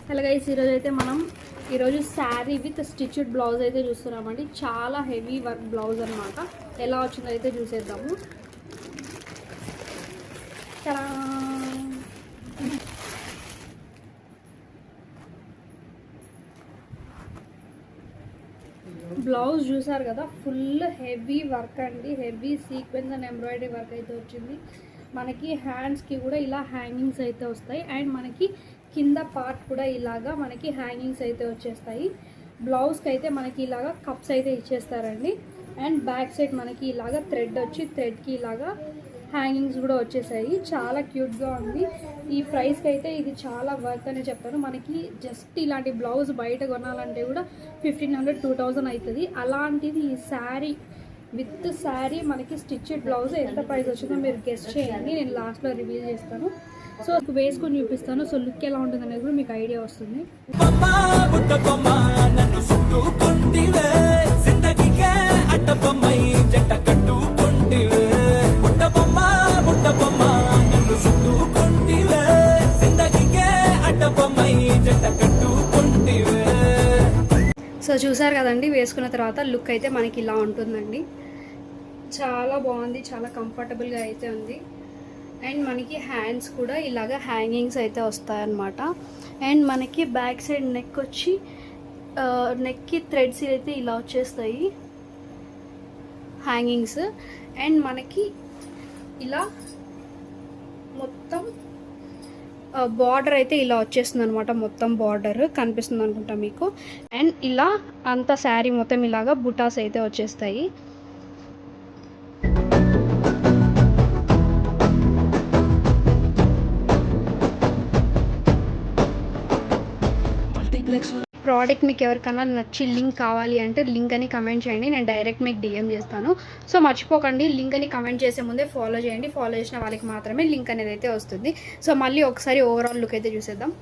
Hello guys, ఈరోజు అయితే మనం శారీ విత్ స్టిచ్డ్ బ్లౌజ్ అయితే చూస్తున్నామండి. చాలా హెవీ వర్క్ బ్లౌజ్ అనమాట. ఎలా వచ్చిందో అయితే చూసేద్దాము. బ్లౌజ్ చూసారు కదా, ఫుల్ హెవీ వర్క్ అండి. Heavy sequence and embroidery work అయితే వచ్చింది. మనకి హ్యాండ్స్కి కూడా ఇలా హ్యాంగింగ్స్ అయితే వస్తాయి. అండ్ మనకి కింద పార్ట్ కూడా ఇలాగా మనకి హ్యాంగింగ్స్ అయితే వచ్చేస్తాయి. బ్లౌజ్కి అయితే మనకి ఇలాగా కప్స్ అయితే ఇచ్చేస్తారండి. అండ్ బ్యాక్ సైడ్ మనకి ఇలాగా థ్రెడ్ వచ్చి థ్రెడ్కి ఇలాగా హ్యాంగింగ్స్ కూడా వచ్చేసాయి. చాలా క్యూట్గా ఉంది. ఈ ప్రైస్కి అయితే ఇది చాలా వర్త్ అని చెప్తాను. మనకి జస్ట్ ఇలాంటి బ్లౌజ్ బయట కొనాలంటే కూడా 1500-2000 అవుతుంది. అలాంటిది ఈ శారీ విత్ శారీ మనకి స్టిచ్డ్ బ్లౌజ్ ఎంత ప్రైస్ వచ్చిందో మీరు గెస్ట్ చేయండి. నేను లాస్ట్లో రివీల్ చేస్తాను. సో వేసుకొని చూపిస్తాను. సో లుక్ ఎలా ఉంటుంది అనేది కూడా మీకు ఐడియా వస్తుంది. సో చూసారు కదండి, వేసుకున్న తర్వాత లుక్ అయితే మనకి ఇలా ఉంటుందండి. చాలా బాగుంది, చాలా కంఫర్టబుల్గా అయితే ఉంది. అండ్ మనకి హ్యాండ్స్ కూడా ఇలాగ హ్యాంగింగ్స్ అయితే వస్తాయన్నమాట. అండ్ మనకి బ్యాక్ సైడ్ నెక్ వచ్చి నెక్కి థ్రెడ్స్ అయితే ఇలా వచ్చేస్తాయి హ్యాంగింగ్స్. అండ్ మనకి ఇలా మొత్తం బార్డర్ అయితే ఇలా వచ్చేస్తుంది అనమాట. మొత్తం బార్డర్ కనిపిస్తుంది అనుకుంటా మీకు. అండ్ ఇలా అంత శారీ మొత్తం ఇలాగా బుటాస్ అయితే వచ్చేస్తాయి. ప్రోడక్ట్ మీకు ఎవరికైనా నచ్చి లింక్ కావాలి అంటే లింక్ అని కమెంట్ చేయండి. నేను డైరెక్ట్ మీకు డిఎం చేస్తాను. సో మర్చిపోకండి, లింక్ అని కమెంట్ చేసే ముందే ఫాలో చేయండి. ఫాలో చేసిన వాళ్ళకి మాత్రమే లింక్ అనేది అయితే వస్తుంది. సో మళ్ళీ ఒకసారి ఓవరాల్ లుక్ అయితే చూసేద్దాం.